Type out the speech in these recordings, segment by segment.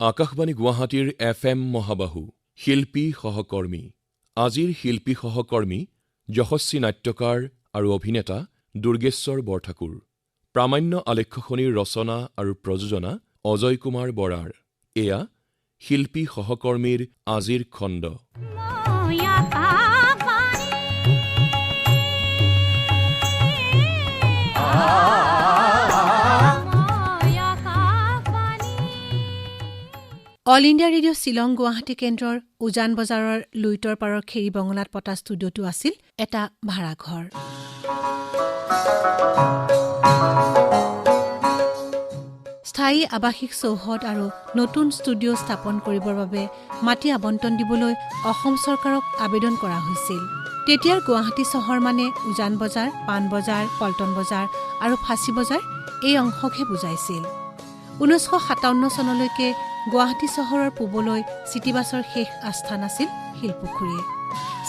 আকাশবাণী গুৱাহাটীৰ FM মহাবাহু শিল্পী সহকৰ্মী। আজিৰ শিল্পী সহকৰ্মী যশস্বী নাট্যকাৰ আৰু অভিনেতা দুৰ্গেশ্বৰ বৰঠাকুৰ। প্ৰামাণ্য আলেখ্যখনিৰ ৰচনা আৰু প্ৰযোজনা অজয় কুমাৰ বৰাৰ। এয়া শিল্পী সহকৰ্মীৰ আজিৰ খণ্ড। All India radio' Shillong Guwahati কেন্দ্ৰৰ উজান বজাৰৰ লুইটৰ পাৰৰ খেৰী বঙলাত পতা ষ্টুডিঅ'টো আছিল এটা ভাড়াঘৰ। স্থায়ী আৱাসিক চৌহদ আৰু নতুন ষ্টুডিঅ' স্থাপন কৰিবৰ বাবে মাটি আবণ্টন দিবলৈ অসম চৰকাৰক আবেদন কৰা হৈছিল। তেতিয়াৰ গুৱাহাটী চহৰ মানে উজান বজাৰ, পাণ বজাৰ, পল্টন বজাৰ আৰু ফাঁচী বজাৰ এই অংশকহে বুজাইছিল। 1957 চনলৈকে গুৱাহাটী চহৰৰ পূবলৈ চিটিবাছৰ শেষ আস্থান আছিল শিলপুখুৰী।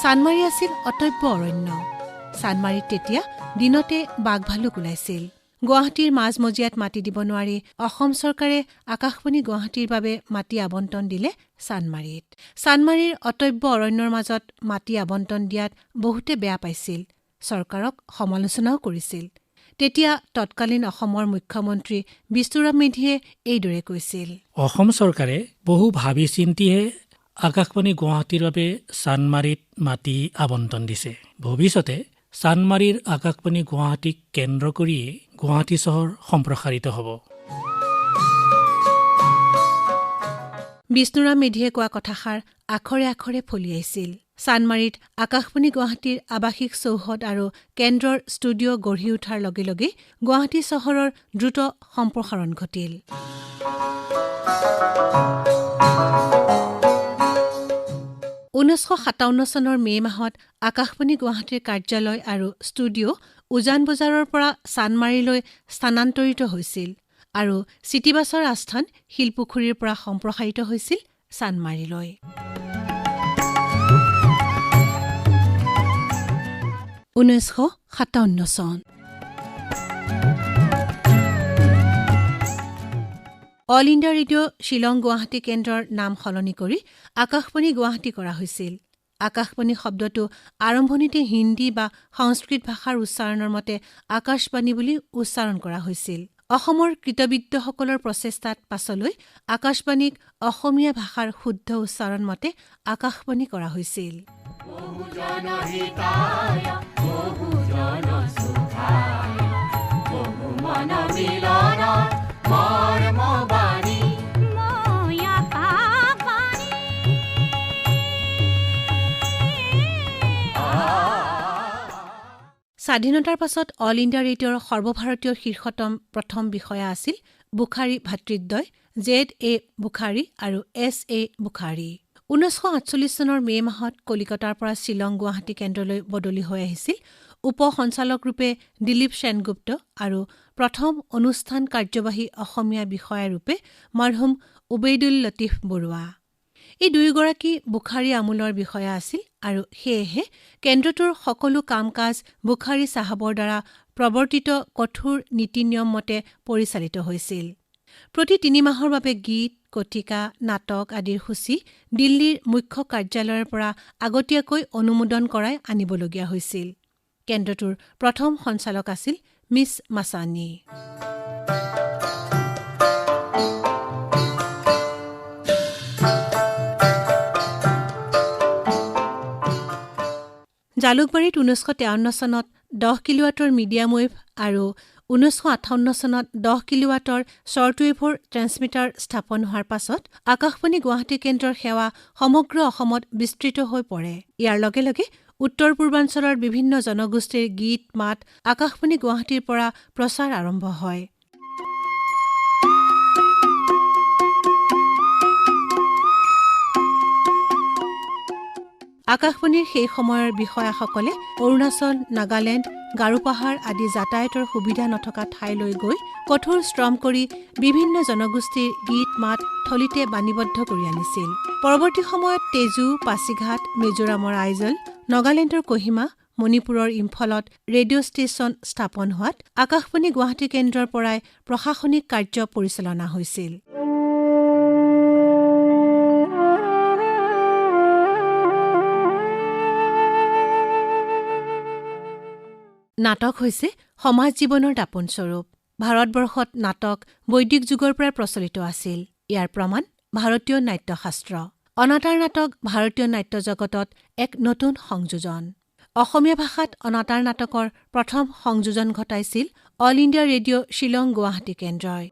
চানমাৰী আছিল অটব্য অৰণ্য। চানমাৰীত তেতিয়া দিনতে বাঘ ভালুক ওলাইছিল। গুৱাহাটীৰ মাজমজিয়াত মাটি দিব নোৱাৰি অসম চৰকাৰে আকাশবাণী গুৱাহাটীৰ বাবে মাটি আবণ্টন দিলে চানমাৰীত। চানমাৰীৰ অটব্য অৰণ্যৰ মাজত মাটি আবণ্টন দিয়াত বহুতে বেয়া পাইছিল, চৰকাৰক সমালোচনাও কৰিছিল। তেতিয়া তৎকালীন অসমৰ মুখ্যমন্ত্ৰী বিষ্ণুৰাম মেধিয়ে এইদৰে কৈছিল, অসম চৰকাৰে বহু ভাবি চিন্তিহে আকাশবাণী গুৱাহাটীৰ বাবে চানমাৰীত মাটি আবণ্টন দিছে। ভৱিষ্যতে চানমাৰীৰ আকাশবাণী গুৱাহাটীক কেন্দ্ৰ কৰিয়ে গুৱাহাটী চহৰ সম্প্ৰসাৰিত হ'ব। বিষ্ণুৰাম মেধিয়ে কোৱা কথাষাৰ আখৰে আখৰে ফলিয়াইছিল। চানমাৰীত আকাশবাণী গুৱাহাটীৰ আৱাসিক চৌহদ আৰু কেন্দ্ৰৰ ষ্টুডিঅ' গঢ়ি উঠাৰ লগে লগে গুৱাহাটী চহৰৰ দ্ৰুত সম্প্ৰসাৰণ ঘটিল। 1957 চনৰ মে' মাহত আকাশবাণী গুৱাহাটীৰ কাৰ্যালয় আৰু ষ্টুডিঅ' উজান বজাৰৰ পৰা চানমাৰীলৈ স্থানান্তৰিত হৈছিল আৰু চিটিবাছৰ আস্থান শিলপুখুৰীৰ পৰা সম্প্ৰসাৰিত হৈছিল চানমাৰীলৈ। চন all India radio' Shillong Guwahati কেন্দ্ৰৰ নাম সলনি কৰি আকাশবাণী গুৱাহাটী কৰা হৈছিল। আকাশবাণী শব্দটো আৰম্ভণিতে হিন্দী বা সংস্কৃত ভাষাৰ উচ্চাৰণৰ মতে আকাশবাণী বুলি উচ্চাৰণ কৰা হৈছিল। অসমৰ কৃতবিদ্যসকলৰ প্ৰচেষ্টাত পাছলৈ আকাশবাণীক অসমীয়া ভাষাৰ শুদ্ধ উচ্চাৰণ মতে আকাশবাণী কৰা হৈছিল। স্বাধীনতাৰ পাছত অল ইণ্ডিয়া ৰেডিঅ'ৰ সৰ্বভাৰতীয় শীৰ্ষতম প্ৰথম বিষয়া আছিল বুখাৰী ভাতৃদ্বয় ZA বুখাৰী আৰু SA বুখাৰী। 1948 চনৰ মে' মাহত কলিকতাৰ পৰা শ্বিলং গুৱাহাটী কেন্দ্ৰলৈ বদলি হৈ আহিছিল উপ সঞ্চালকৰূপে দিলীপ সেনগুপ্ত আৰু প্ৰথম অনুষ্ঠান কাৰ্যবাহী অসমীয়া বিষয়াৰূপে মৰহুম উবেইদুল লতিফ বৰুৱা। এই দুয়োগৰাকী বুখাৰী আমোলৰ বিষয়া আছিল আৰু সেয়েহে কেন্দ্ৰটোৰ সকলো কাম কাজ বুখাৰী চাহাবৰ দ্বাৰা প্ৰৱৰ্তিত কঠোৰ নীতি নিয়ম মতে পৰিচালিত হৈছিল। প্ৰতি 3 মাহৰ বাবে গীত, কটিকা, নাটক আদিৰ সূচী দিল্লীৰ মুখ্য কাৰ্যালয়ৰ পৰা আগতীয়াকৈ অনুমোদন কৰাই আনিবলগীয়া হৈছিল। কেন্দ্ৰটোৰ প্ৰথম সঞ্চালক আছিল মিছ মাছানী। জালুকবাৰীত 1953 চনত 10 কিলোৱাটৰ মিডিয়াম ৱেভ আৰু 1958 চনত 10 কিলোৱাটৰ শ্বৰ্টৱেভৰ ট্ৰেন্সমিটাৰ স্থাপন হোৱাৰ পাছত আকাশবাণী গুৱাহাটী কেন্দ্ৰৰ সেৱা সমগ্ৰ অসমত বিস্তৃত হৈ পৰে। ইয়াৰ লগে লগে উত্তৰ পূৰ্বাঞ্চলৰ বিভিন্ন জনগোষ্ঠীৰ গীত মাত আকাশবাণী গুৱাহাটীৰ পৰা প্ৰচাৰ আৰম্ভ হয়। আকাশবাণীৰ সেই সময়ৰ বিষয়াসকলে অৰুণাচল, নাগালেণ্ড, গাৰো পাহাৰ আদি যাতায়াতৰ সুবিধা নথকা ঠাইলৈ গৈ কঠোৰ শ্ৰম কৰি বিভিন্ন জনগোষ্ঠীৰ গীত মাত থলিতে বাণীবদ্ধ কৰি আনিছিল। পৰৱৰ্তী সময়ত তেজু, পাছিঘাট, মিজোৰামৰ আইজল, নগালেণ্ডৰ কহিমা, মণিপুৰৰ ইম্ফলত ৰেডিঅ' ষ্টেচন স্থাপন হোৱাত আকাশবাণী গুৱাহাটী কেন্দ্ৰৰ পৰাই প্ৰশাসনিক কাৰ্য পৰিচালনা হৈছিল। নাটক হৈছে সমাজ জীৱনৰ দাপোণস্বৰূপ। ভাৰতবৰ্ষত নাটক বৈদিক যুগৰ পৰা প্ৰচলিত আছিল। ইয়াৰ প্ৰমাণ ভাৰতীয় নাট্যশাস্ত্ৰ। অনাতাঁৰ নাটক ভাৰতীয় নাট্য জগতত এক নতুন সংযোজন। অসমীয়া ভাষাত অনাতাঁৰ নাটকৰ প্ৰথম সংযোজন ঘটাইছিল all India radio' Shillong Guwahati কেন্দ্ৰই।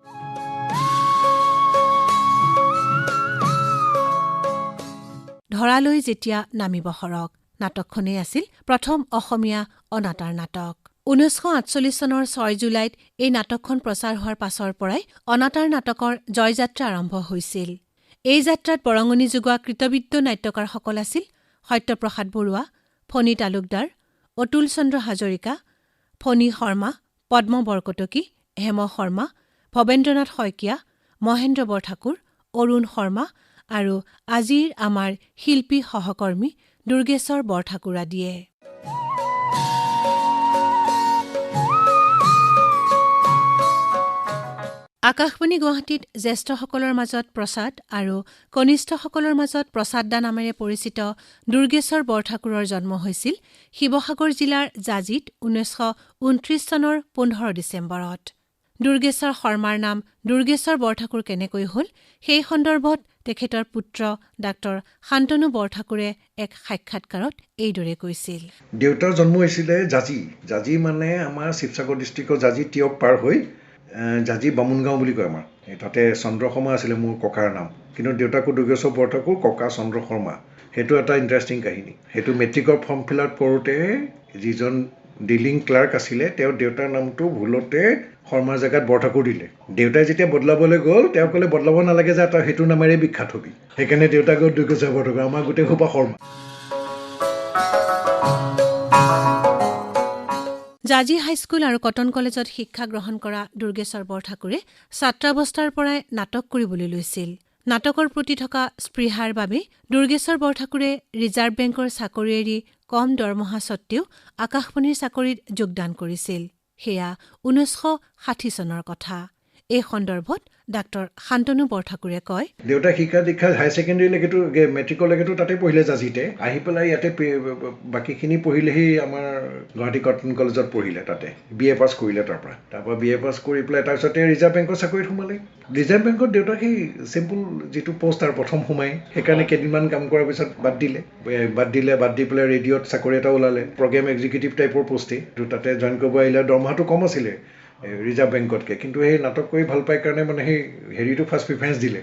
ধৰালৈ যেতিয়া নামিব সৰগ নাটকখনেই আছিল প্ৰথম অসমীয়া অনাতাঁৰ নাটক। 1948 চনৰ 6 জুলাইত এই নাটকখন প্ৰচাৰ হোৱাৰ পাছৰ পৰাই অনাতাঁৰ নাটকৰ জয়যাত্ৰা আৰম্ভ হৈছিল। এই যাত্ৰাত বৰঙণি যোগোৱা কৃতবিদ্য নাট্যকাৰসকল আছিল সত্যপ্ৰসাদ বৰুৱা, ফণী তালুকদাৰ, অতুল চন্দ্ৰ হাজৰিকা, ফণী শৰ্মা, পদ্ম বৰকটকী, হেম শৰ্মা, ভৱেন্দ্ৰনাথ শইকীয়া, মহেন্দ্ৰ বৰঠাকুৰ, অৰুণ শৰ্মা আৰু আজিৰ আমাৰ শিল্পী সহকৰ্মী দুৰ্গেশ্বৰ বৰঠাকুৰ আদিয়ে। আকাশবাণী গুৱাহাটীত জ্যেষ্ঠসকলৰ মাজত প্ৰসাদ আৰু কনিষ্ঠসকলৰ মাজত প্ৰসাদ দা নামেৰে পৰিচিত দুৰ্গেশ্বৰ বৰঠাকুৰৰ জন্ম হৈছিল শিৱসাগৰ জিলাৰ জাজিত 1929 চনৰ 15 ডিচেম্বৰত। দুৰ্গেশ্বৰ শৰ্মাৰ নাম দুৰ্গেশ্বৰ বৰঠাকুৰ কেনেকৈ হ'ল সেই সন্দৰ্ভত তেখেতৰ পুত্ৰ ডাঃ শান্তনু বৰঠাকুৰে এক সাক্ষাৎকাৰত এইদৰে কৈছিল। দেউতাৰ জন্ম হৈছিলে জাজি মানে আমাৰ শিৱসাগৰ ডিষ্ট্ৰিক্টৰ জাজি টিয়ক পাৰ হৈ জাজি বামুণগাঁও বুলি কয় আমাৰ। তাতে চন্দ্ৰ শৰ্মা আছিলে মোৰ ককাৰ নাম, কিন্তু দেউতাকো দুৰ্গেশ্বৰ বৰঠাকুৰ, ককা চন্দ্ৰ শৰ্মা। সেইটো এটা ইণ্টাৰেষ্টিং কাহিনী। সেইটো মেট্ৰিকৰ ফৰ্ম ফিল আপ কৰোঁতে যিজন ডিলিং ক্লাৰ্ক আছিলে তেওঁৰ দেউতাৰ নামটো ভুলতে শৰ্মাৰ জেগাত বৰঠাকুৰ দিলে। দেউতাই যেতিয়া বদলাবলৈ গ'ল তেওঁ ক'লে বদলাব নালাগে যে তই সেইটো নামেৰে বিখ্যাত হবি। সেইকাৰণে দেউতাকৰ দুৰ্গেশ্বৰ বৰঠাকুৰ, আমাৰ গোটেই সোপা শৰ্মা। জাজি হাইস্কুল আৰু কটন কলেজত শিক্ষা গ্ৰহণ কৰা দুৰ্গেশ্বৰ বৰঠাকুৰে ছাত্ৰাৱস্থাৰ পৰাই নাটক কৰিবলৈ লৈছিল। নাটকৰ প্ৰতি থকা স্পৃহাৰ বাবে দুৰ্গেশ্বৰ বৰঠাকুৰে ৰিজাৰ্ভ বেংকৰ চাকৰি এৰি কম দৰমহা স্বত্বেও আকাশবাণীৰ চাকৰিত যোগদান কৰিছিল। সেয়া 1960 চনৰ কথা। এই সন্দৰ্ভত ডাঃ শান্তনু বৰঠাকুৰে কয়, দেউতাক শিক্ষা দীক্ষা হায়াৰ ছেকেণ্ডেৰীলৈকেতো মেট্ৰিকলৈকেতো তাতে পঢ়িলে জাজিতে। আহি পেলাই ইয়াতে বাকীখিনি পঢ়িলেহি আমাৰ গুৱাহাটী কটন কলেজত পঢ়িলে, তাতে BA পাছ কৰিলে। তাৰপৰা BA পাছ কৰি পেলাই তাৰপিছতে ৰিজাৰ্ভ বেংকৰ চাকৰিত সোমালে। ৰিজাৰ্ভ বেংকত দেউতাক সেই চিম্পুল যিটো পষ্ট আৰু প্ৰথম সোমাই, সেইকাৰণে কেইদিনমান কাম কৰাৰ পিছত বাদ দি পেলাই ৰেডিঅ'ত চাকৰি এটা ওলালে, প্ৰগ্ৰেম এক্সিকিউটিভ টাইপৰ পষ্টেই। তাতে জইন কৰিব আহিলে, দৰমহাটো কম আছিলে ৰিজাৰ্ভ বেংকতকৈ, কিন্তু সেই নাটক কৰি ভাল পাই কাৰণে মানে সেই হেৰিটো ফাৰ্ষ্ট প্ৰিফাৰেঞ্চ দিলে।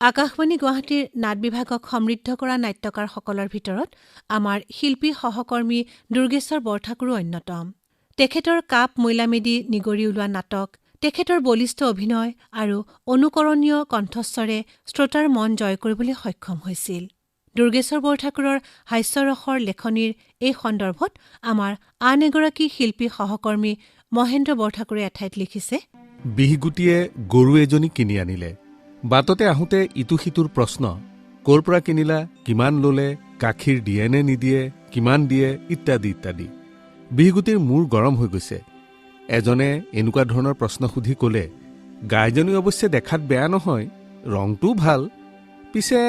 আকাশবাণী গুৱাহাটীৰ নাট বিভাগক সমৃদ্ধ কৰা নাট্যকাৰসকলৰ ভিতৰত আমাৰ শিল্পী সহকৰ্মী দুৰ্গেশ্বৰ বৰঠাকুৰো অন্যতম। তেখেতৰ কাপ মৈলামেদি নিগৰি ওলোৱা নাটক, তেখেতৰ বলিষ্ঠ অভিনয় আৰু অনুকৰণীয় কণ্ঠস্বৰে শ্ৰোতাৰ মন জয় কৰিবলৈ সক্ষম হৈছিল। দুৰ্গেশ্বৰ বৰঠাকুৰৰ হাস্যৰসৰ লেখনিৰ এই সন্দৰ্ভত আমাৰ আন এগৰাকী শিল্পী সহকৰ্মী মহেন্দ্ৰ বৰঠাকুৰে এঠাইত লিখিছে, বিহগুটিয়ে গৰু এজনী কিনি আনিলে। বাটতে আহোঁতে ইটো সিটোৰ প্ৰশ্ন, ক'ৰ পৰা কিনিলা, কিমান ল'লে, গাখীৰ দিয়ে নে নিদিয়ে, কিমান দিয়ে, ইত্যাদি ইত্যাদি। বিহগুটিৰ মূৰ গৰম হৈ গৈছে। এজনে এনেকুৱা ধৰণৰ প্ৰশ্ন সুধি ক'লে, গাইজনী অৱশ্যে দেখাত বেয়া নহয়, ৰংটোও ভাল, পিছে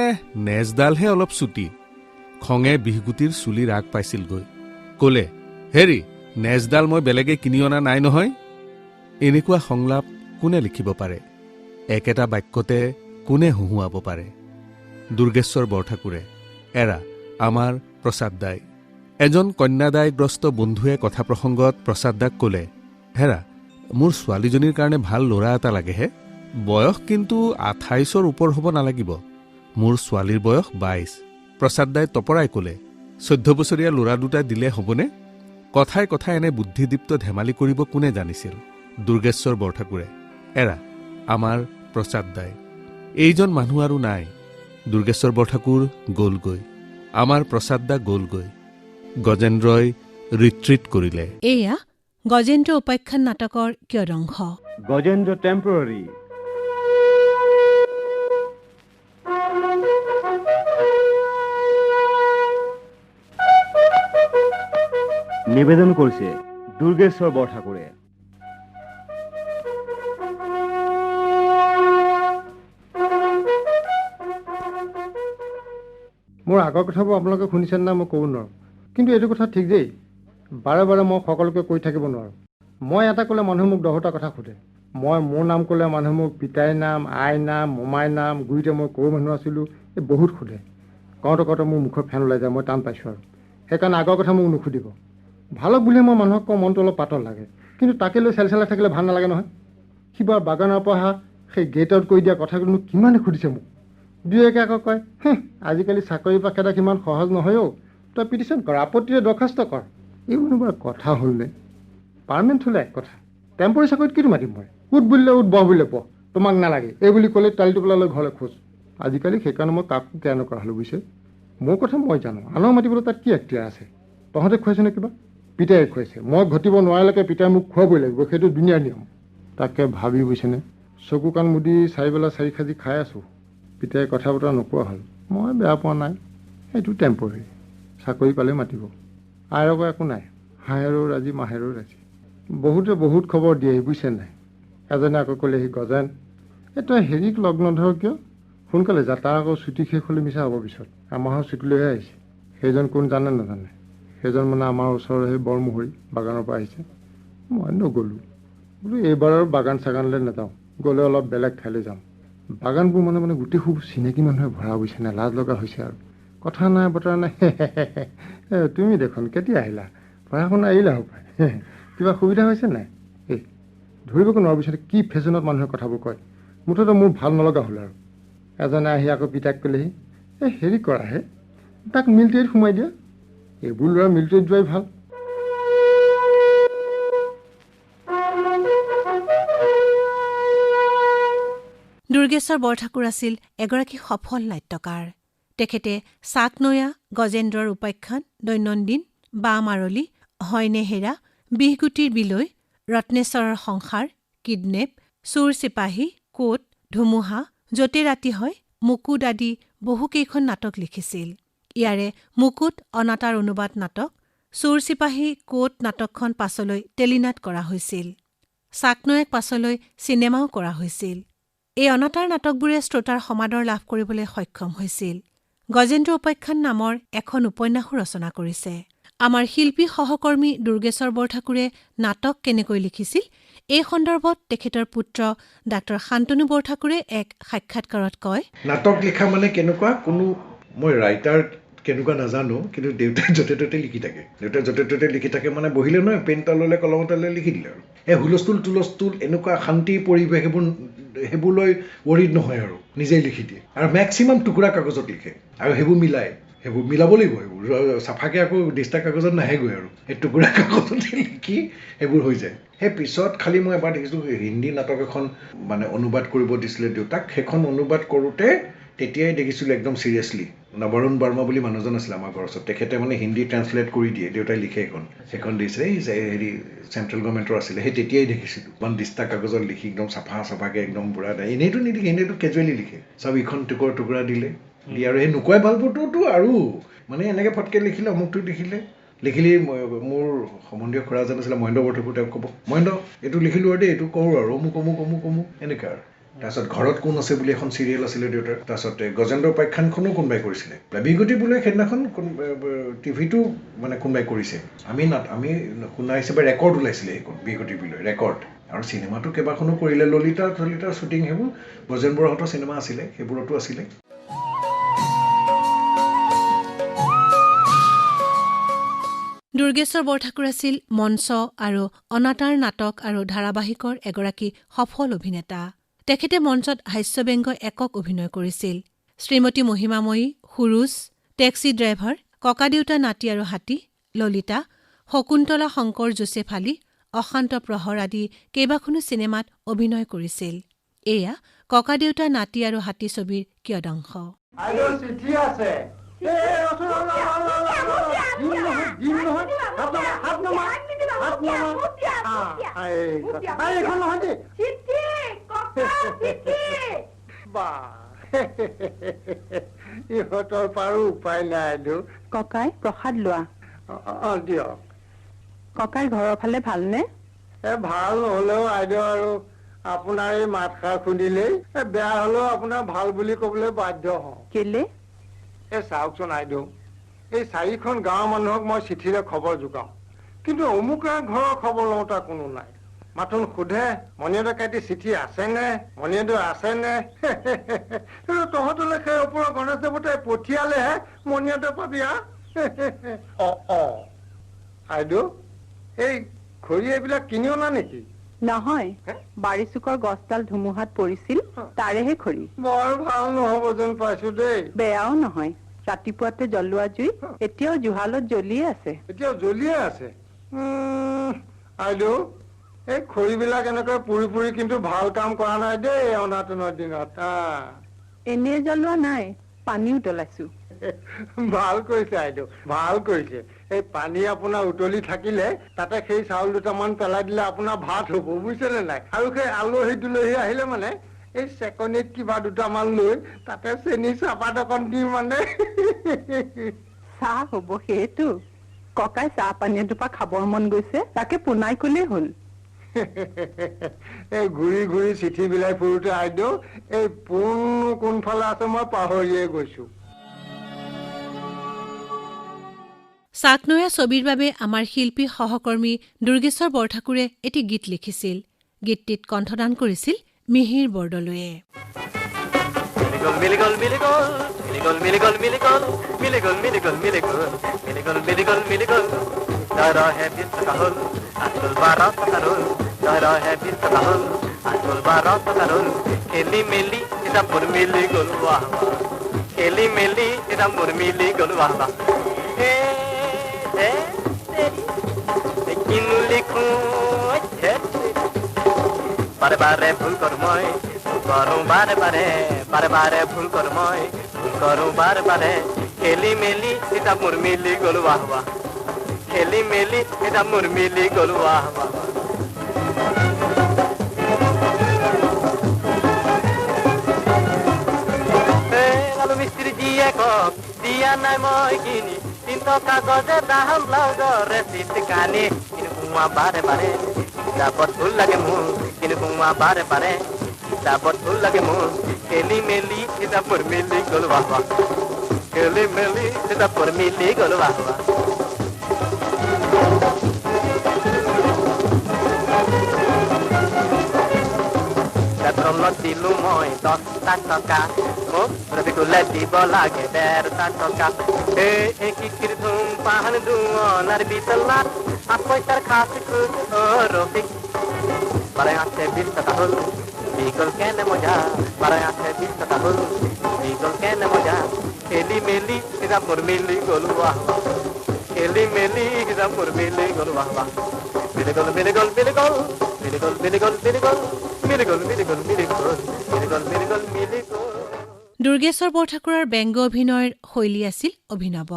নেজডালহে অলপ চুটি। খঙে বিহগুটিৰ চুলিৰ আগ পাইছিলগৈ। ক'লে, হেৰি, নেজডাল মই বেলেগে কিনি অনা নাই নহয়। এনেকুৱা সংলাপ কোনে লিখিব পাৰে? একেটা বাক্যতে কোনে হুহুৱাব পাৰে? দুৰ্গেশ্বৰ বৰঠাকুৰে। এৰা আমাৰ প্ৰসাদ দাই। এজন কন্যাদায়গ্ৰস্ত বন্ধুৱে কথা প্ৰসংগত প্ৰসাদ দাক ক'লে, হেৰা, মোৰ ছোৱালীজনীৰ কাৰণে ভাল ল'ৰা এটা লাগেহে। বয়স কিন্তু 28ৰ ওপৰ হ'ব নালাগিব। মোৰ ছোৱালীৰ বয়স 22। প্ৰসাদ দাই তপৰাই ক'লে, 14 বছৰীয়া ল'ৰা দুটা দিলে হ'বনে? কথাই কথাই এনে বুদ্ধিদীপ্ত ধেমালি কৰিব কোনে জানিছিল? দুৰ্গেশ্বৰ বৰঠাকুৰে। এৰা আমাৰ প্ৰসাদ দাই। এইজন মানুহ আৰু নাই। দুৰ্গেশ্বৰ বৰঠাকুৰ গ'লগৈ, আমাৰ প্ৰসাদ দা গ'লগৈ। গজেন্দ্ৰই ৰিট্ৰিট কৰিলে। এয়া গজেন্দ্ৰ উপাখ্যান নাটকৰ কিয়দংশ। গজেন্দ্ৰ টেম্পৰাৰী। নিবেদন কৰিছে দুৰ্গেশ্বৰ বৰঠাকুৰে। মোৰ আগৰ কথাবোৰ আপোনালোকে শুনিছে না মই ক'ব নোৱাৰোঁ, কিন্তু এইটো কথা ঠিক দেই, বাৰে বাৰে মই সকলোকে কৈ থাকিব নোৱাৰোঁ। মই এটা ক'লে মানুহে মোক 10টা কথা সোধে। মই মোৰ নাম ক'লে মানুহে মোক পিতাইৰ নাম, আইৰ নাম, মোমাইৰ নাম, গুৰিতে মই ক'ৰ মানুহ আছিলোঁ, এই বহুত সোধে। কওঁতে কওঁতে মোৰ মুখৰ ফেন ওলাই যায়, মই টান পাইছোঁ আৰু। সেইকাৰণে আগৰ কথা মোক নুসুধিব। ভালক বুলিয়ে মই মানুহক কওঁ, মনটো অলপ পাতল লাগে, কিন্তু তাকে লৈ চেল চেলাই থাকিলে ভাল নালাগে নহয়। সিবাৰ বাগানৰ পৰা অহা সেই গেটত কৈ দিয়া কথাখিনি কিমানে সুধিছে মোক। দুই একে আকৌ কয়, আজিকালি চাকৰি পাকেটা সিমান সহজ নহয় অ', তই পিটিশ্যন কৰ, আপত্তিৰে দৰখাস্ত কৰ। এইবোৰ কথা হ'লনে? পাৰ্মানেণ্ট হ'লে এক কথা, টেম্পৰাৰী চাকৰিত কিটো মাতিম মই? উঠ বুলিলে উঠ, বহ বুলিলে বহ, তোমাক নালাগে এই বুলি ক'লে তালিটো পেলাই ঘৰলৈ খোজ। আজিকালি সেইকাৰণে মই কাকো কেয়াৰ নকৰা হ'লোঁ বুজিছে। মোৰ কথা মই জানো, আনৰ মাতিবলৈ তাত কি এক্টিয়াৰ আছে? তহঁতে খুৱাইছেনে কিবা? পিতাই খুৱাইছে, মই ঘটিব নোৱাৰিলৈকে পিতাই মোক খুৱাবই লাগিব, সেইটো দুনীয়াৰ নিয়ম। তাকে ভাবি বুজিছেনে, চকু কাণ মুদি 4 বেলা 4 সাজি খাই আছোঁ। পিতাই কথা বতৰা নোকোৱা হ'ল, মই বেয়া পোৱা নাই, সেইটো টেম্পৰাৰী। চাকৰি পালে মাতিব, আইৰকো একো নাই, হাঁহেৰো ৰাজি মাহেৰো ৰাজি। বহুতে বহুত খবৰ দিয়েহি বুজিছে নাই। এজনে আকৌ ক'লেহি, গজেন তই হেৰিক লগ নধৰ কিয়? সোনকালে যা, তাৰ আকৌ ছুটি শেষ হ'লে মিছা হ'ব পিছত। আমাৰো ছুটি লৈহে আহিছে। সেইজন কোন জানে নাজানে? সেইজন মানে আমাৰ ওচৰৰ সেই বৰমুহৰি বাগানৰ পৰা আহিছে। মই নগ'লোঁ, বোলো এইবাৰৰ বাগান চাগানলৈ নাযাওঁ, গ'লে অলপ বেলেগ ঠাইলৈ যাম। বাগানবোৰ মানে গোটেই খুব চিনাকি মানুহে ভৰা বুজিছে নাই, লাজ লগা হৈছে আৰু। কথা নাই বতৰা নাই। তুমি দেখোন কেতিয়া আহিলা? পঢ়া শুনা এৰিলা হপায়, কিবা সুবিধা হৈছে নাই? এই ধৰিবকে নোৱাৰোঁ পিছতে কি ফেশ্বনত মানুহে কথাবোৰ কয়। মুঠতে মোৰ ভাল নলগা হ'ল আৰু। এজনে আহি আকৌ পিতাক ক'লেহি, হেৰি কৰাহে, তাক মিলিটেৰীত সোমাই দিয়া। এইবোৰ ল'ৰা মিলিটেৰীত যোৱাই ভাল। দুৰ্গেশ্বৰ বৰঠাকুৰ আছিল এগৰাকী সফল নাট্যকাৰ। তেখেতে চাকনৈয়া, গজেন্দ্ৰৰ উপাখ্যান, দৈনন্দিন, বাম আৰলি, হয়নে হেৰা, বিহগুটিৰ বিলৈ, ৰত্নেশ্বৰৰ সংসাৰ, কিডনেপ, চোৰ চিপাহী, কোট, ধুমুহা, য'তে ৰাতি হয়, মুকুট আদি বহুকেইখন নাটক লিখিছিল। ইয়াৰে মুকুট অনাতাঁৰ অনুবাদ নাটক, চোৰ চিপাহী, কোট নাটকখন পাছলৈ টেলিনাট কৰা হৈছিল। চাকনৈয়াক পাছলৈ চিনেমাও কৰা হৈছিল। এই অনাতাঁৰ নাটকবোৰে শ্ৰোতাৰ সমাদৰ লাভ কৰিবলৈ সক্ষম হৈছিল। গজেন্দ্ৰ উপাখ্যান নামৰ এখন উপন্যাসো ৰচনা কৰিছে। আমাৰ শিল্পী সহকৰ্মী দুৰ্গেশ্বৰ বৰঠাকুৰে নাটক কেনেকৈ লিখিছিল, এই সন্দৰ্ভত তেখেতৰ পুত্ৰ ডাঃ শান্তনু বৰঠাকুৰে এক সাক্ষাৎকাৰত কয়, নাটক লিখা মানে কেনেকুৱা, কোনো মই ৰাইটাৰ কেনেকুৱা নাজানো, কিন্তু দেউতাই য'তে ত'তে লিখি থাকে। দেউতাই য'তে ত'তে লিখি থাকে মানে বহিলে নহয়, পেন এটা ল'লে কলম এটা ল'লে লিখি দিলে আৰু। এই হুলস্থুল তুলস্থুল এনেকুৱা শান্তি পৰিৱেশ সেইবোৰ লৈ ৱৰিড নহয় আৰু, নিজেই লিখি দিয়ে। আৰু মেক্সিমাম টুকুৰা কাগজত লিখে, আৰু সেইবোৰ মিলাব লাগিব। সেইবোৰ চাফাকৈ আকৌ ডিষ্টা কাগজত নাহেগৈ আৰু, সেই টুকুৰা কাগজতে লিখি সেইবোৰ হৈ যায়। সেই পিছত খালি মই এবাৰ দেখিছোঁ হিন্দী নাটক এখন মানে অনুবাদ কৰিব দিছিলে দেউতাক। সেইখন অনুবাদ কৰোঁতে তেতিয়াই দেখিছিলোঁ একদম চিৰিয়াছলি, নৱৰুণ বৰ্মা বুলি মানুহজন আছিলে আমাৰ ঘৰৰ ওচৰত, তেখেতে মানে হিন্দী ট্ৰান্সলেট কৰি দিয়ে, দেউতাই লিখে সেইখন দিছে, এই হেৰি চেণ্ট্ৰেল গভৰ্ণমেণ্টৰ আছিলে। সেই তেতিয়াই দেখিছিলোঁ ইমান ডিষ্টা কাগজত লিখি একদম চাফাকৈ একদম বুঢ়া এনেইতো নিলিখে, এনেইতো কেজুৱেলি লিখে। চব ইখন টুকুৰা দিলে দি, আৰু সেই নোকোৱাই ভালবোৰতো আৰু মানে এনেকৈ ফটকৈ লিখিলে, অমুকটো লিখিলি মোৰ সম্বন্ধীয় খুৰা এজন আছিলে মহেন্দ্ৰ বৰঠাকুৰ, তেওঁক ক'ব, মহেন্দ্ৰ এইটো লিখিলোঁ আৰু দেই, এইটো কৰোঁ আৰু অমুক এনেকৈ আৰু। তাৰপিছত ঘৰত কোন আছে বুলি এখন চিৰিয়েল আছিলে দেউতাৰ। তাৰপিছতে গজেন্দ্ৰ উপাখ্যানখনো কোনোবাই কৰিছিলে। বিহগুটি বোলে সেইদিনাখন টিভিটো মানে কোনোবাই কৰিছে, আমি শুনা হিচাপে ৰেকৰ্ড ওলাইছিলে এইখন বিহগুটি বিলৈ ৰেকৰ্ড। আৰু চিনেমাটো কেইবাখনো কৰিলে, ললিতাৰ শ্বুটিং, সেইবোৰ গজেন বৰুৱাহঁতৰ চিনেমা আছিলে, সেইবোৰতো আছিলে। দুৰ্গেশ্বৰ বৰঠাকুৰ আছিল মঞ্চ আৰু অনাতাঁৰ নাটক আৰু ধাৰাবাহিকৰ এগৰাকী সফল অভিনেতা। তেখেতে মঞ্চত হাস্যব্যংগ একক অভিনয় কৰিছিল। শ্ৰীমতী মহিমাময়ী, সুৰুজ, টেক্সি ড্ৰাইভাৰ, ককাদেউতা নাতি আৰু হাতী, ললিতা, শকুন্তলা, শংকৰ, জোচেফ আলী, অশান্ত প্ৰহৰ আদি কেইবাখনো চিনেমাত অভিনয় কৰিছিল। এয়া ককাদেউতা নাতি আৰু হাতী ছবিৰ কিয়দাংশ। ইহঁতৰ পাৰো উপায় নাই। ককাই প্ৰসাদ লোৱা। দিয়ক। ককাই ঘৰৰ ফালে ভালনে? ভাল নহলেও আইদেউ আৰু আপোনাৰ এই মাতষাৰ শুনিলেই বেয়া হলেও আপোনাৰ ভাল বুলি কবলৈ বাধ্য হওঁ। কেলে? এই চাওকচোন আইদেউ, এই 4খন গাঁৱৰ মানুহক মই চিঠিৰে খবৰ যোগাওঁ, কিন্তু অমুকাৰ ঘৰৰ খবৰ লওঁতা কোনো নাই। মাথোন সোধে মণিহঁতৰ কাটি চিঠি আছেনে, মণিহঁতৰ আছেনে? তহঁতলৈ সেই ওপৰৰ গণেশ দেৱতাই পঠিয়ালেহে মণিহঁতৰ পাবি। আইদেউ, এই খৰি এইবিলাক কিনি অনা নেকি? নহয়, বাৰিচুকৰ গছডাল ধুমুহাত পৰিছিল, তাৰেহে খৰি। বৰ ভাল নহ'ব যেন পাইছো দেই। বেয়াও নহয়, ৰাতিপুৱাতে জ্বলোৱা জুই এতিয়াও জুহালত জ্বলিয়ে আছে। এতিয়াও জ্বলিয়ে আছে? আইদেউ, এই খৰিবিলাক এনেকৈ পুৰি পুৰি কিন্তু ভাল কাম কৰা নাই দেই অনাটনৰ দিনত। এনেই জ্বলোৱা নাই, পানী উতলাইছো। ভাল কৰিছে আইদেউ, ভাল কৰিছে। এই পানী আপোনাৰ উতলি থাকিলে তাতে সেই চাউল দুটামান পেলাই দিলে আপোনাৰ ভাত হ'ব, বুজিছেনে নাই? আৰু সেই আলহী দুলহী আহিলে মানে এই চেকনিত কিবা দুটামান লৈ তাতে চেনি চাহপাত অকণ দি মানে চাহ হ'ব সেইটো। ককাই চাহ পানী এটোপা খাবৰ মন গৈছে, তাকে পোনাই কলেই হ'ল। এই ঘূৰি ঘূৰি চিঠি বিলাই ফুৰোতে আইদেউ এই পোন কোনফালে আছে মই পাহৰিয়ে গৈছো। চাকনৈয়া ছবিৰ বাবে আমাৰ শিল্পী সহকৰ্মী দুৰ্গেশ্বৰ বৰঠাকুৰে এটি গীত লিখিছিল। গীতটিত কণ্ঠদান কৰিছিল মিহিৰ বৰদলৈয়ে। খেলি মেলি এটা মুরমিলি গলু খেলি মেলি এটা মুরমিলি গলু কিনু লিখু বারে বারে ভুল কর মই ভুল করু বারে বারে বারে বারে ভুল কর মই ভুল করু বারে বারে খেলি মেলি এটা মুরমিলি গলু খেলি মেলি এটা মুরমিলি গলু আলু মিস্ত্রি দিয়ে কক দিয়া নাই মই কিনি 3 টকা গজে দাম ব্লাউজরে সিট কানি কিনু কুয়া বারে বারে দাবত ভুল লাগে মু কিনু কুয়া বারে বারে দাবত ভুল লাগে মু খেলি মেলি এটা মুরমিলি গলু খেলি মেলি এটা মুরমিলি গলু পেট্রলত দিলু মই 10 টাকা মোক রবিকুলে দিব লাগে 1.5 টাকা এই কিকির ধুম পাহান দুয়ার বিতলাত আপয়তার খাস খুদ ও রফিক পারে আছে 20 টাকা হল বিগল কেনে মজা পারে আছে 20 টাকা হল বিগল কেনে মজা খেলি মেলি এটা মুরমিলি গলু খেলি মেলি এটা মুরমিলি গলু মিলিগল মিলিগল মিলিগল মিলিগল মিলিগল মিলিগল মিলিগল মিলিগল মিলিগল মিলিগল মিলিগল মিলিগল। দুৰ্গেশ্বৰ বৰঠাকুৰৰ ব্যংগ অভিনয়ৰ শৈলী আছিল অভিনৱ।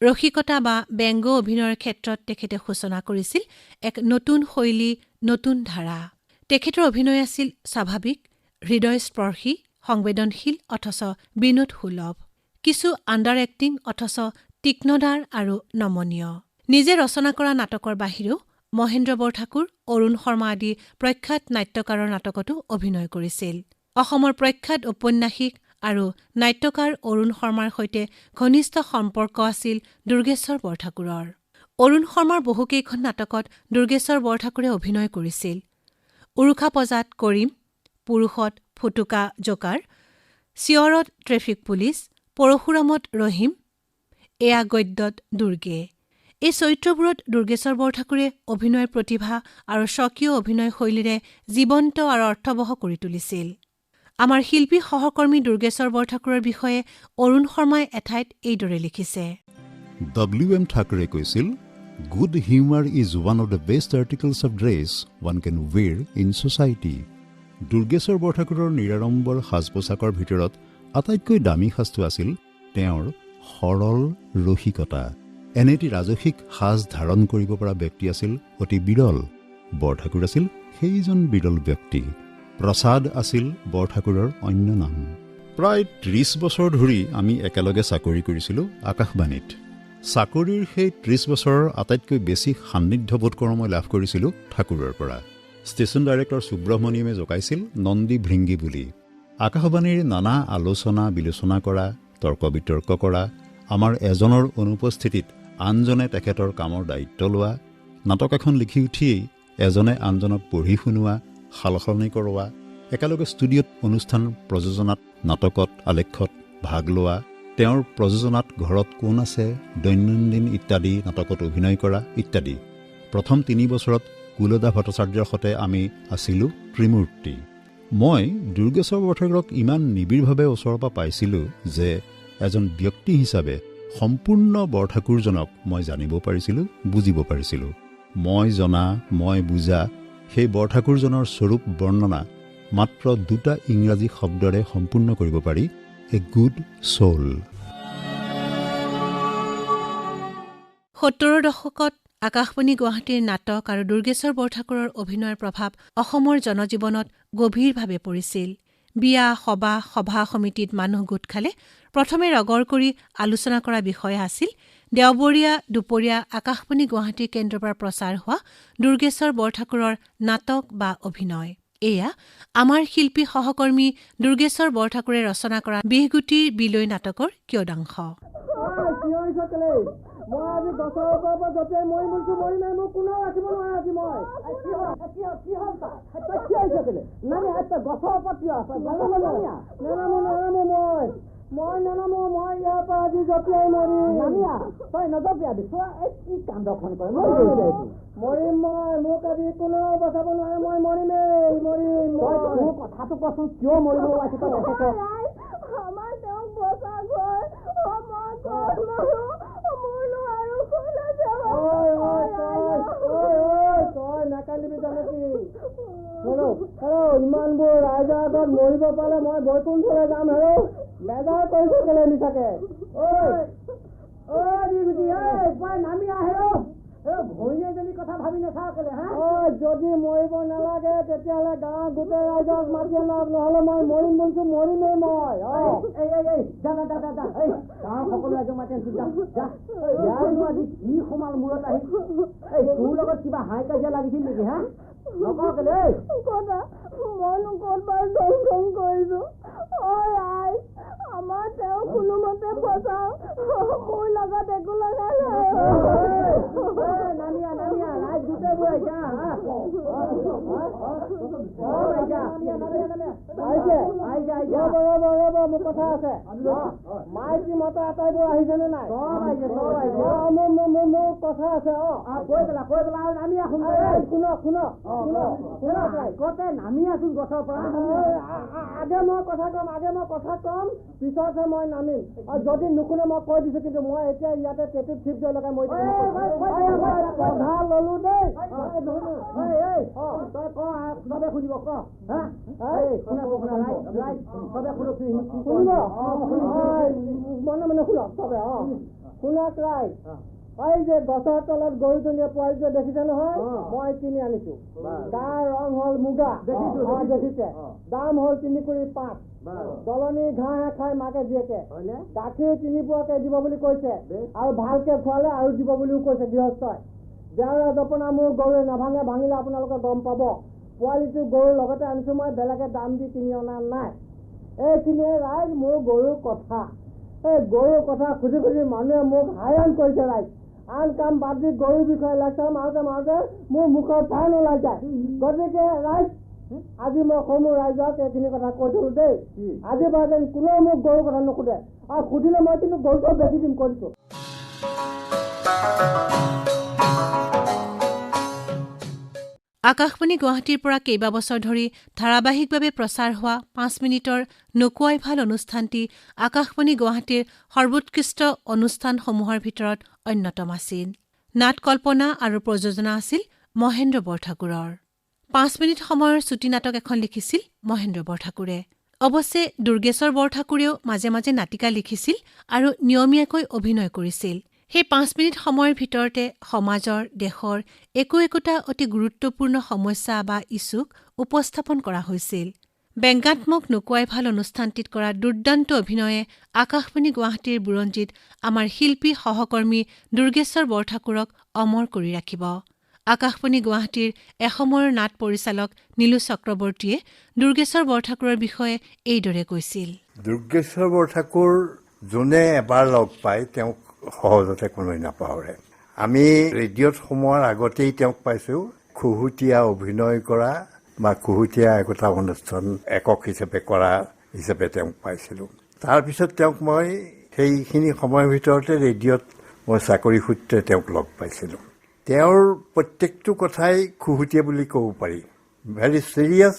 ৰসিকতা বা ব্যংগ অভিনয়ৰ ক্ষেত্ৰত তেখেতে সূচনা কৰিছিল এক নতুন শৈলী, নতুন ধাৰা। তেখেতৰ অভিনয় আছিল স্বাভাৱিক, হৃদয়স্পৰ্শী, সংবেদনশীল অথচ বিনোদ সুলভ, কিছু আণ্ডাৰ এক্টিং অথচ তীক্ষ্ণদাৰ আৰু নমনীয়। নিজে ৰচনা কৰা নাটকৰ বাহিৰেও মহেন্দ্ৰ বৰঠাকুৰ, অৰুণ শৰ্মা আদি প্ৰখ্যাত নাট্যকাৰৰ নাটকতো অভিনয় কৰিছিল। অসমৰ প্ৰখ্যাত ঔপন্যাসিক আৰু নাট্যকাৰ অৰুণ শৰ্মাৰ সৈতে ঘনিষ্ঠ সম্পৰ্ক আছিল দুৰ্গেশ্বৰ বৰঠাকুৰৰ। অৰুণ শৰ্মাৰ বহুকেইখন নাটকত দুৰ্গেশ্বৰ বৰঠাকুৰে অভিনয় কৰিছিল। উৰুখা পজাত কৰিম, পুৰুষত ফুটুকা জোকাৰ, চিঞৰত ট্ৰেফিক পুলিচ, পৰশুৰামত ৰহিম, এয়া গদ্যত দুৰ্গে। এই চৰিত্ৰবোৰত দুৰ্গেশ্বৰ বৰঠাকুৰে অভিনয়ৰ প্ৰতিভা আৰু স্বকীয় অভিনয় শৈলীৰে জীৱন্ত আৰু অৰ্থবহ কৰি তুলিছিল। আমাৰ শিল্পী সহকৰ্মী দুৰ্গেশ্বৰ বৰঠাকুৰৰ বিষয়ে অৰুণ শৰ্মাই এঠাইত এইদৰে লিখিছে। W.M. ঠাকুৰে কৈছিল, good humour is one of the best articles of dress one can wear in society. Durgeshwar বৰঠাকুৰৰ নিৰাড়ম্বৰ সাজ পোছাকৰ ভিতৰত আটাইতকৈ দামী সাজটো আছিল তেওঁৰ সৰল ৰসিকতা। এনে এটি ৰাজসিক সাজ ধাৰণ কৰিব পৰা ব্যক্তি আছিল অতি বিৰল। বৰঠাকুৰ আছিল সেইজন বিৰল ব্যক্তি। প্ৰসাদ আছিল বৰঠাকুৰৰ অন্য নাম। প্ৰায় 30 বছৰ ধৰি আমি একেলগে চাকৰি কৰিছিলোঁ আকাশবাণীত। চাকৰিৰ সেই 30 বছৰৰ আটাইতকৈ বেছি সান্নিধ্যবোধ কৰা মই লাভ কৰিছিলোঁ ঠাকুৰৰ পৰা। ষ্টেচন ডাইৰেক্টৰ সুব্ৰমণিয়ামে জোকাইছিল নন্দী ভৃংগী বুলি। আকাশবাণীৰ নানা আলোচনা বিলোচনা কৰা, তৰ্ক বিতৰ্ক কৰা, আমাৰ এজনৰ অনুপস্থিতিত আনজনে তেখেতৰ কামৰ দায়িত্ব লোৱা, নাটক এখন লিখি উঠিয়েই এজনে আনজনক পঢ়ি শুনোৱা, সালসলনি কৰোৱা, একেলগে ষ্টুডিঅ'ত অনুষ্ঠান প্ৰযোজনাত, নাটকত, আলেখ্যত ভাগ লোৱা, তেওঁৰ প্ৰযোজনাত ঘৰত কোন আছে, দৈনন্দিন ইত্যাদি নাটকত অভিনয় কৰা ইত্যাদি। প্ৰথম 3 বছৰত কুলদা ভট্টাচাৰ্যৰ সৈতে আমি আছিলোঁ ত্ৰিমূৰ্তি। মই দুৰ্গেশ্বৰ বৰঠাকুৰক ইমান নিবিড়ভাৱে ওচৰৰ পৰা পাইছিলোঁ যে এজন ব্যক্তি হিচাপে সম্পূৰ্ণ বৰঠাকুৰজনক মই জানিব পাৰিছিলোঁ, বুজিব পাৰিছিলোঁ। মই জনা, মই বুজা সেই বৰঠাকুৰজনৰ স্বৰূপ বৰ্ণনা মাত্ৰ 2টা ইংৰাজী শব্দৰে সম্পূৰ্ণ কৰিব পাৰি, এ গুড চ'ল। 70ৰ দশকত আকাশবাণী গুৱাহাটীৰ নাটক আৰু দুৰ্গেশ্বৰ বৰঠাকুৰৰ অভিনয়ৰ প্ৰভাৱ অসমৰ জনজীৱনত গভীৰভাৱে পৰিছিল। বিয়া, সবাহ, সভা সমিতিত মানুহ গোট খালে প্ৰথমে ৰগৰ কৰি আলোচনা কৰা বিষয় আছিল দেওবৰীয়া দুপৰীয়া আকাশবাণী গুৱাহাটী কেন্দ্ৰৰ পৰা প্ৰচাৰ হোৱা দুৰ্গেশ্বৰ বৰঠাকুৰৰ নাটক বা অভিনয়। এয়া আমাৰ শিল্পী সহকৰ্মী দুৰ্গেশ্বৰ বৰঠাকুৰে ৰচনা কৰা বিহগুটিৰ বিলৈ নাটকৰ কিয়দাংশ। মই আজি গছৰ ওপৰৰ পৰা জঁপিয়াই মৰি গৈছো, মৰি নাই, মোক কোনেও ৰাখিব নোৱাৰে। আজি মই কি হ'ল তই কি হৈছে কেলে নামি গছৰ ওপৰত কিয় আছ? নেনামো মই নেনামো, মই ইয়াৰ পৰা আজি জঁপিয়াই মৰিম। নামিয়া তই নজঁপিয়াবি, কি কান্দখন কৰে, মৰিম মই, মোক আজি কোনেও বচাব নোৱাৰে, মই মৰিমেই, মৰিম। মোৰ কথাটো কচোন, কিয় মৰিব ওলাইছো তই? আমাৰ তেওঁক বচা গৈ নাকান্দিবি জানকি। ইমানবোৰ ৰাইজৰ আগত মৰিব পালে মই বৈকুণ্ঠলৈ যাম। হেৰৌ বেজাৰ কৰিছো কেলে মিছাকে? নামি আহে ভৈনীয়েজনী কথা ভাবি নাচাওঁ কেলে? যদি মৰিব নালাগে তেতিয়াহ'লে গাঁৱৰ গোটেই ৰাইজক মাতি আনক, নহ'লে মই মৰিম বুলিছো, মৰিমেই মই। গাঁৱৰ সকলো ৰাইজক মাতি আনিছো, ইয়াৰনো আজি কি সোমাল মূৰত আহি? তোৰ লগত কিবা হাই কাজিয়া লাগিছিল নেকি? হা নকওঁ কেলে? মইনো ক'ত বাৰু ধং ধং কৰিছো? আমাৰ তেওঁ কোনোমতে বচাও, মোৰ লগত একো লগা নাই। নামিয়া ৰাইজ গোটেইবোৰ আহিছা। মোৰ কথা আছে, মাইকী মতা আটাইবোৰ আহিছেনে নাই? মোৰ কথা আছে। কৈ পেলা নামি আছো। কতে নামি আছো গছৰ পৰা। আগে মই কথা কম, পিছতহে মই নামিম। আৰু যদি নুশুনে মই কৈ দিছো, কিন্তু মই এতিয়া ইয়াতে টেটুত চিপ জয় লগাই মই পধা ললো দেই। তই চবে শুনিব, মনে শুনক চবে। শুনক ৰাইজ, এই যে গছৰ তলত গৰুজনীয়ে পোৱালিটোৱে দেখিছে নহয়, মই কিনি আনিছো। তাৰ ৰং হল মুগা, দেখিছে। দাম হল 3 কুৰি 5। দলনি ঘাঁহে খাই মাকে জীয়েকে। গাখীৰ 3 পোৱাকে দিব বুলি কৈছে, আৰু ভালকে খোৱালে আৰু দিব বুলিও কৈছে গৃহস্থই। দেওৰা জপনা মোৰ গৰুৱে নাভাঙে, ভাঙিলে আপোনালোকে গম পাব। পোৱালিটো গৰুৰ লগতে আনিছো মই, বেলেগে দাম দি কিনি অনা নাই। এইখিনিয়ে ৰাইজ মোৰ গৰুৰ কথা। এই গৰুৰ কথা খুজি মানুহে মোক হাইৰাণ কৰিছে ৰাইজ। আন কাম বাদ দি গৰুৰ বিষয়ে লেকচাৰ মাৰোতে মোৰ মুখৰ ফাইন ওলাই যায়। গতিকে ৰাইজ, আজি মই সমূহ ৰাইজক এইখিনি কথা কৈ থলো দেই। আজি পৰা যেন কোনেও মোক গৰুৰ কথা নুসুধে, আৰু সুধিলে মই কিন্তু গৰুটো বেছি দিম কৰিছো। আকাশবাণী গুৱাহাটীৰ পৰা কেইবাবছৰ ধৰি ধাৰাবাহিকভাৱে প্ৰচাৰ হোৱা 5 মিনিটৰ নোকোৱাই ভাল অনুষ্ঠানটি আকাশবাণী গুৱাহাটীৰ সৰ্বোৎকৃষ্ট অনুষ্ঠানসমূহৰ ভিতৰত অন্যতম আছিল। নাট কল্পনা আৰু প্ৰযোজনা আছিল মহেন্দ্ৰ বৰঠাকুৰৰ। 5 মিনিট সময়ৰ চুটি নাটক এখন লিখিছিল মহেন্দ্ৰ বৰঠাকুৰে। অৱশ্যে দুৰ্গেশ্বৰ বৰঠাকুৰেও মাজে মাজে নাটিকা লিখিছিল আৰু নিয়মীয়াকৈ অভিনয় কৰিছিল। সেই 5 মিনিট সময়ৰ ভিতৰতে সমাজৰ, দেশৰ একোটা অতি গুৰুত্বপূৰ্ণ সমস্যা বা ইছ্যুক উপস্থাপন কৰা হৈছিল। ব্যংগাত্মক নোকোৱাই ভাল অনুষ্ঠানটিত কৰা দুৰ্দান্ত অভিনয়ে আকাশবাণী গুৱাহাটীৰ বুৰঞ্জীত আমাৰ শিল্পী সহকৰ্মী দুৰ্গেশ্বৰ বৰঠাকুৰক অমৰ কৰি ৰাখিব। আকাশবাণী গুৱাহাটীৰ এসময়ৰ নাট পৰিচালক নীলু চক্ৰৱৰ্তীয়ে দুৰ্গেশ্বৰ বৰঠাকুৰৰ বিষয়ে এইদৰে কৈছিল। দুৰ্গেশ্বৰ বৰঠাকুৰ যোনে এবাৰ লগ পায় তেওঁক সহজতে কোনোৱে নাপাহৰে। আমি ৰেডিঅ'ত সোমোৱাৰ আগতেই তেওঁক পাইছোঁ খুহুতীয়া অভিনয় কৰা বা খুহুতীয়া একোটা অনুষ্ঠান একক হিচাপে কৰা হিচাপে তেওঁক পাইছিলোঁ। তাৰপিছত তেওঁক মই সেইখিনি সময়ৰ ভিতৰতে ৰেডিঅ'ত মই চাকৰি সূত্ৰে তেওঁক লগ পাইছিলোঁ। তেওঁৰ প্ৰত্যেকটো কথাই খুহুতীয়া বুলি ক'ব পাৰি। ভেৰি চিৰিয়াছ,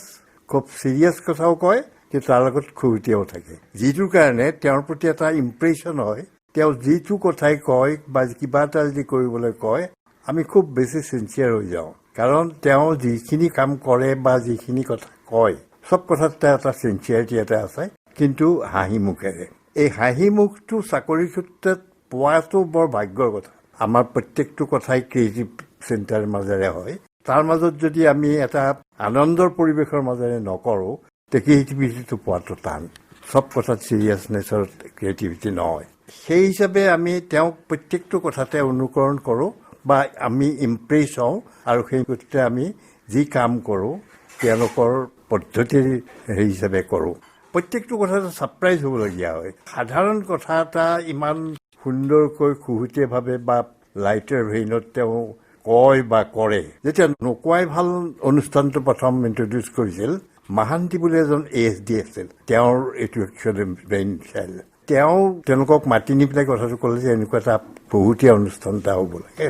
খুব চিৰিয়াছ কথাও কয়, কিন্তু তাৰ লগত খুহুতীয়াও থাকে, যিটোৰ কাৰণে তেওঁৰ প্ৰতি এটা ইম্প্ৰেশ্যন হয়। তেওঁ যিটো কথাই কয় বা কিবা এটা যদি কৰিবলৈ কয় আমি খুব বেছি চিনচিয়াৰ হৈ যাওঁ, কাৰণ তেওঁ যিখিনি কাম কৰে বা যিখিনি কথা কয় চব কথাত এটা চিনচিয়াৰিটি এটা আছে, কিন্তু হাঁহি মুখেৰে। এই হাঁহি মুখটো চাকৰি ক্ষেত্ৰত পোৱাটো বৰ ভাগ্যৰ কথা। আমাৰ প্ৰত্যেকটো কথাই ক্ৰিয়েটিভ চিন্তাৰ মাজেৰে হয়। তাৰ মাজত যদি আমি এটা আনন্দৰ পৰিৱেশৰ মাজেৰে নকৰোঁ, ক্ৰিয়েটিভিটিটো পোৱাটো টান। চব কথাত চিৰিয়াছনেছৰ ক্ৰিয়েটিভিটি নহয়। সেই হিচাপে আমি তেওঁক প্ৰত্যেকটো কথাতে অনুকৰণ কৰোঁ বা আমি ইমপ্ৰেছ হওঁ, আৰু সেই গতিকে আমি যি কাম কৰোঁ তেওঁলোকৰ পদ্ধতিৰ হেৰি হিচাপে কৰোঁ। প্ৰত্যেকটো কথাতে ছাৰপ্ৰাইজ হ'বলগীয়া হয়। সাধাৰণ কথা এটা ইমান সুন্দৰকৈ খুহুতীয়াভাৱে বা লাইটাৰ ভেইনত তেওঁ কয় বা কৰে। যেতিয়া নোকোৱাই ভাল অনুষ্ঠানটো প্ৰথম ইণ্ট্ৰডিউচ কৰিছিল, মহান্তি বুলি এজন ASD আছিল, তেওঁৰ এইটো একচুৱেলি ব্ৰেইন চাইল্ড। তেওঁ তেওঁলোকক মাতি নি পেলাই কথাটো ক'লে যে এনেকুৱা এটা খুহুতীয়া অনুষ্ঠান এটা হ'ব লাগে,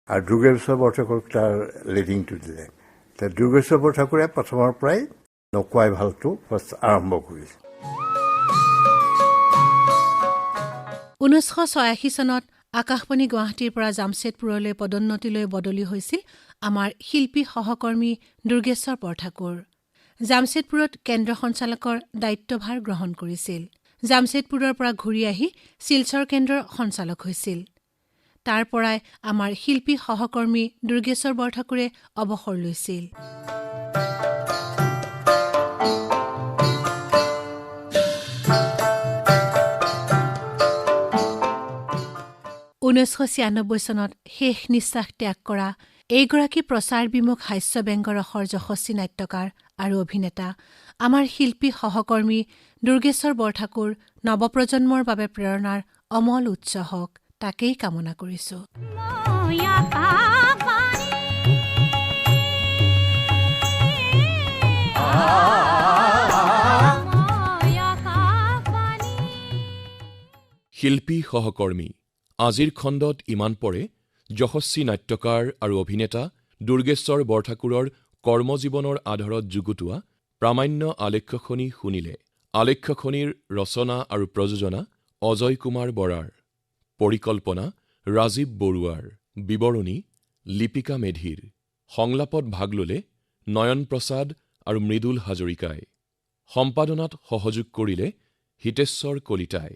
আৰু দুৰ্গেশ্বৰ বৰঠাকুৰক তাৰ লিডিংটো দিলে। দুৰ্গেশ্বৰ বৰঠাকুৰে প্ৰথমৰ পৰাই নোকোৱাই ভালটো আৰম্ভ কৰিছে। 1986 চনত আকাশবাণী গুৱাহাটীৰ পৰা জামছেদপুৰলৈ পদোন্নতিলৈ বদলি হৈছিল আমাৰ শিল্পী সহকৰ্মী দুৰ্গেশ্বৰ বৰঠাকুৰ। জামছেদপুৰত কেন্দ্ৰ সঞ্চালকৰ দায়িত্বভাৰ গ্ৰহণ কৰিছিল। জামছেদপুৰৰ পৰা ঘূৰি আহি শিলচৰ কেন্দ্ৰৰ সঞ্চালক হৈছিল। তাৰ পৰাই আমাৰ শিল্পী সহকৰ্মী দুৰ্গেশ্বৰ বৰঠাকুৰে অৱসৰ লৈছিল। 1996 চনত শেষ নিশ্বাস ত্যাগ কৰা এইগৰাকী প্ৰচাৰ বিমুখ হাস্য ব্যংগ ৰসৰ যশস্বী নাট্যকাৰ আৰু অভিনেতা আমাৰ শিল্পী সহকৰ্মী দুৰ্গেশ্বৰ বৰঠাকুৰ নৱপ্ৰজন্মৰ বাবে প্ৰেৰণাৰ অমল উৎস হওক, তাকেই কামনা কৰিছো। শিল্পী সহকৰ্মী আজিৰ খণ্ডত ইমান পৰে যশস্বী নাট্যকাৰ আৰু অভিনেতা দুৰ্গেশ্বৰ বৰঠাকুৰৰ কৰ্মজীৱনৰ আধাৰত যুগুতোৱা প্ৰামাণ্য আলেখ্যখনি শুনিলে। আলেখ্যখনিৰ ৰচনা আৰু প্ৰযোজনা অজয় কুমাৰ বৰাৰ, পৰিকল্পনা ৰাজীৱ বৰুৱাৰ, বিৱৰণী লিপিকা মেধিৰ, সংলাপত ভাগ ললে নয়ন প্ৰসাদ আৰু মৃদুল হাজৰিকাই, সম্পাদনাত সহযোগ কৰিলে হিতেশ্বৰ কলিতাই।